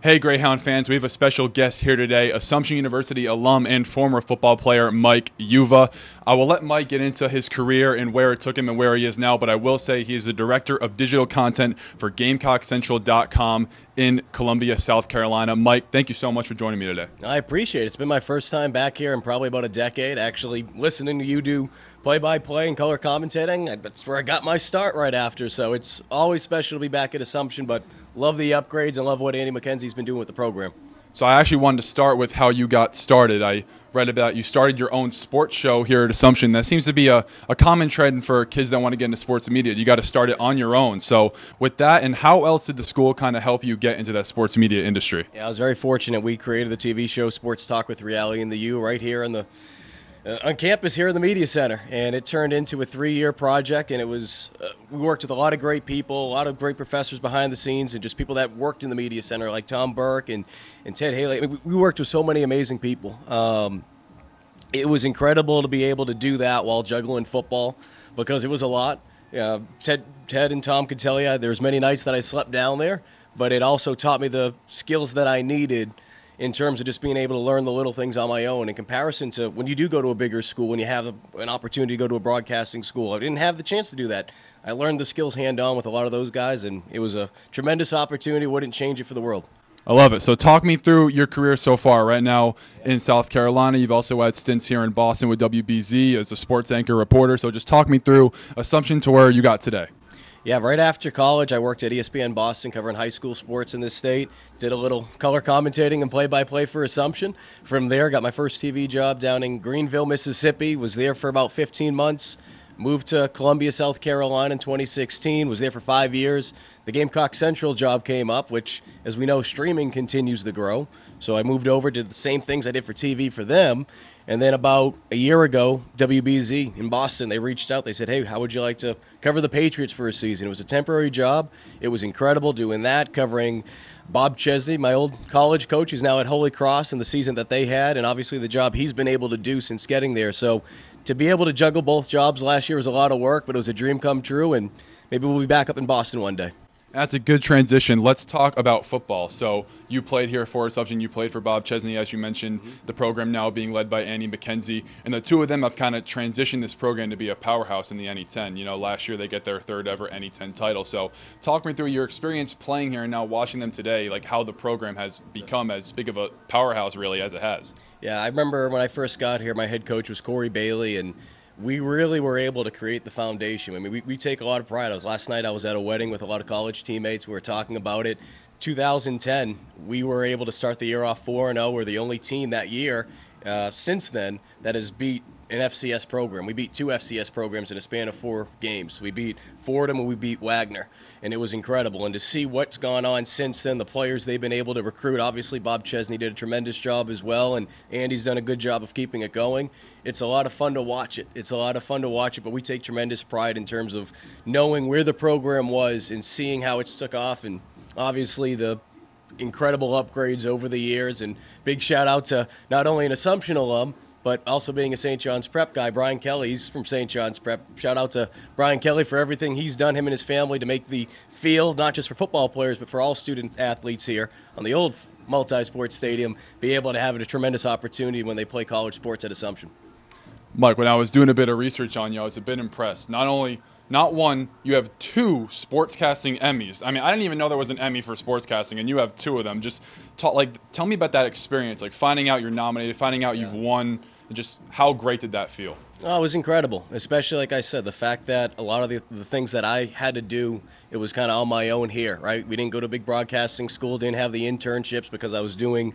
Hey Greyhound fans, we have a special guest here today, Assumption University alum and former football player Mike Yuva. I will let Mike get into his career and where it took him and where he is now, but I will say he is the director of digital content for GamecockCentral.com in Columbia, South Carolina. Mike, thank you so much for joining me today. I appreciate it. It's been my first time back here in probably about a decade, actually listening to you do play-by-play and color commentating. That's where I got my start right after, so it's always special to be back at Assumption, but love the upgrades and love what Andy McKenzie's been doing with the program. So I actually wanted to start with how you got started. I read about you started your own sports show here at Assumption. That seems to be a common trend for kids that want to get into sports media. You got to start it on your own. So with that, and how else did the school kind of help you get into that sports media industry? Yeah, I was very fortunate. We created the TV show Sports Talk with Reality in the U right here in the on campus here in the Media Center, and it turned into a 3-year project, and it was we worked with a lot of great people, a lot of great professors behind the scenes, and just people that worked in the Media Center like Tom Burke and Ted Haley. I mean, we worked with so many amazing people. It was incredible to be able to do that while juggling football because it was a lot. Ted and Tom could tell you there's many nights that I slept down there, but it also taught me the skills that I needed in terms of just being able to learn the little things on my own in comparison to when you do go to a bigger school, when you have an opportunity to go to a broadcasting school. I didn't have the chance to do that. I learned the skills hand-on with a lot of those guys, and it was a tremendous opportunity. Wouldn't change it for the world. I love it. So talk me through your career so far. Right now in South Carolina, you've also had stints here in Boston with WBZ as a sports anchor reporter. So just talk me through Assumption to where you got today. Yeah, right after college, I worked at ESPN Boston covering high school sports in this state. Did a little color commentating and play-by-play for Assumption. From there, got my first TV job down in Greenville, Mississippi. Was there for about 15 months. Moved to Columbia, South Carolina in 2016. Was there for 5 years. The Gamecock Central job came up, which, as we know, streaming continues to grow. So I moved over, did the same things I did for TV for them. And then about a year ago, WBZ in Boston, they reached out. They said, hey, how would you like to cover the Patriots for a season? It was a temporary job. It was incredible doing that, covering Bob Chesney, my old college coach, who's now at Holy Cross, and the season that they had, and obviously the job he's been able to do since getting there. So to be able to juggle both jobs last year was a lot of work, but it was a dream come true, and maybe we'll be back up in Boston one day. That's a good transition. Let's talk about football. So you played here for Assumption. You played for Bob Chesney, as you mentioned, the program now being led by Andy McKenzie. And the two of them have kind of transitioned this program to be a powerhouse in the NE10. You know, last year they get their third ever NE10 title. So talk me through your experience playing here and now watching them today, like how the program has become as big of a powerhouse really as it has. Yeah, I remember when I first got here, my head coach was Corey Bailey, and we really were able to create the foundation. I mean, we take a lot of pride. Last night I was at a wedding with a lot of college teammates. We were talking about it. 2010, we were able to start the year off 4-0. We're the only team that year since then that has beat an FCS program. We beat 2 FCS programs in a span of 4 games. We beat Fordham and we beat Wagner, and it was incredible. And to see what's gone on since then, the players they've been able to recruit, obviously Bob Chesney did a tremendous job as well, and Andy's done a good job of keeping it going. It's a lot of fun to watch it. But we take tremendous pride in terms of knowing where the program was and seeing how it's took off, and obviously the incredible upgrades over the years. And big shout out to not only an Assumption alum, but also being a St. John's Prep guy, Brian Kelly. He's from St. John's Prep. Shout out to Brian Kelly for everything he's done, him and his family, to make the field, not just for football players, but for all student athletes here on the old multi-sports stadium, be able to have a tremendous opportunity when they play college sports at Assumption. Mike, when I was doing a bit of research on you, I was a bit impressed. Not one, you have 2 sportscasting Emmys. I mean, I didn't even know there was an Emmy for sportscasting, and you have 2 of them. Just tell me about that experience, like finding out you're nominated, finding out you've won. Just how great did that feel? Oh, it was incredible, especially, like I said, the fact that a lot of the things that I had to do, it was kind of on my own here, right? We didn't go to a big broadcasting school, didn't have the internships because I was doing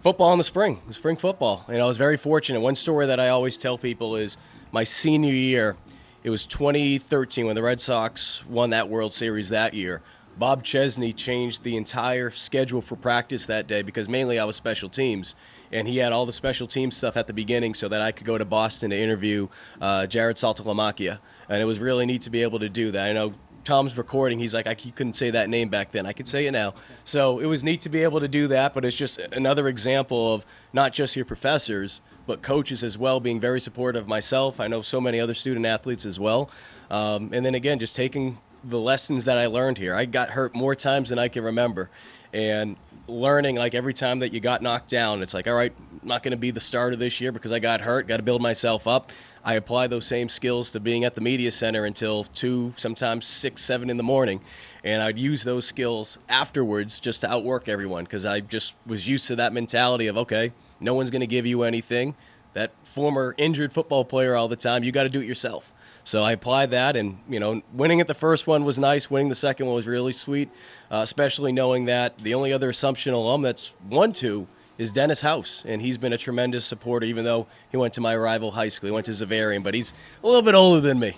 football in the spring football. And I was very fortunate. One story that I always tell people is my senior year, it was 2013 when the Red Sox won that World Series that year. Bob Chesney changed the entire schedule for practice that day because mainly I was special teams. And he had all the special team stuff at the beginning so that I could go to Boston to interview Jared Saltalamacchia. And it was really neat to be able to do that. I know Tom's recording. He's like, he couldn't say that name back then. I can say it now. So it was neat to be able to do that, but it's just another example of not just your professors, but coaches as well being very supportive of myself. I know so many other student athletes as well. And then again, just taking the lessons that I learned here. I got hurt more times than I can remember, and learning, like, every time that you got knocked down, it's like, all right, I'm not going to be the starter this year because I got hurt, got to build myself up. I apply those same skills to being at the media center until 2, sometimes 6, 7 in the morning, and I'd use those skills afterwards just to outwork everyone, because I just was used to that mentality of, okay, no one's going to give you anything. That former injured football player all the time, you got to do it yourself. So I applied that, and, you know, winning at the first one was nice. Winning the second one was really sweet, especially knowing that the only other Assumption alum that's won 2 is Dennis House, and he's been a tremendous supporter, even though he went to my rival high school. He went to Zavarian, but he's a little bit older than me.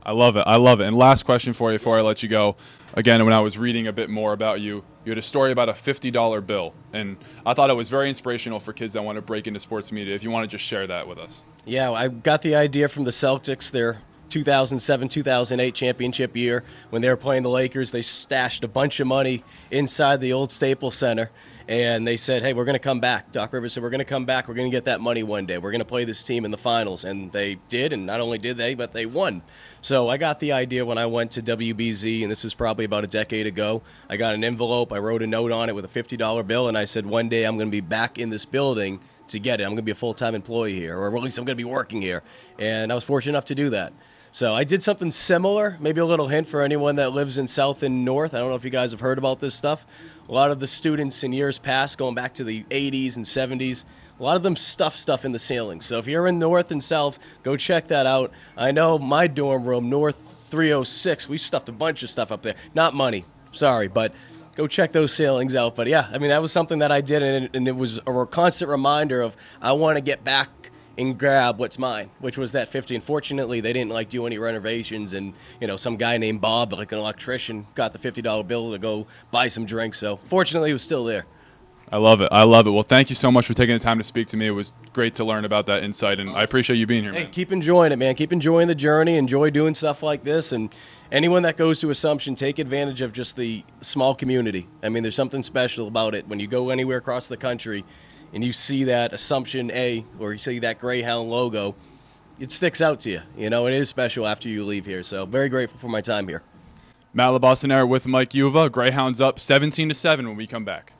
I love it. I love it. And last question for you before I let you go. Again, when I was reading a bit more about you, you had a story about a $50 bill, and I thought it was very inspirational for kids that want to break into sports media. If you want to just share that with us. Yeah, I got the idea from the Celtics. Their 2007-2008 championship year, when they were playing the Lakers, they stashed a bunch of money inside the old Staples Center, and they said, hey, we're going to come back. Doc Rivers said, we're going to come back. We're going to get that money one day. We're going to play this team in the finals. And they did, and not only did they, but they won. So I got the idea when I went to WBZ, and this was probably about a decade ago. I got an envelope. I wrote a note on it with a $50 bill, and I said, one day I'm going to be back in this building to get it. I'm going to be a full-time employee here, or at least I'm going to be working here. And I was fortunate enough to do that. So I did something similar, maybe a little hint for anyone that lives in South and North. I don't know if you guys have heard about this stuff. A lot of the students in years past, going back to the 80s and 70s, a lot of them stuff in the ceiling. So if you're in North and South, go check that out. I know my dorm room, North 306, we stuffed a bunch of stuff up there. Not money, sorry, but go check those ceilings out. But yeah, I mean, that was something that I did, and it was a constant reminder of I want to get back and grab what's mine, which was that 50. Unfortunately, they didn't do any renovations, and some guy named Bob, like an electrician, got the $50 bill to go buy some drinks. So fortunately, he was still there. I love it. I love it. Well, thank you so much for taking the time to speak to me. It was great to learn about that insight, and I appreciate you being here, man. Hey, keep enjoying it, man. Keep enjoying the journey. Enjoy doing stuff like this, and anyone that goes to Assumption, take advantage of just the small community. I mean, there's something special about it. When you go anywhere across the country and you see that Assumption A, or you see that Greyhound logo, it sticks out to you. It is special after you leave here. So very grateful for my time here. Matt Laboissonniere with Mike Uva. Greyhounds up 17-7 when we come back.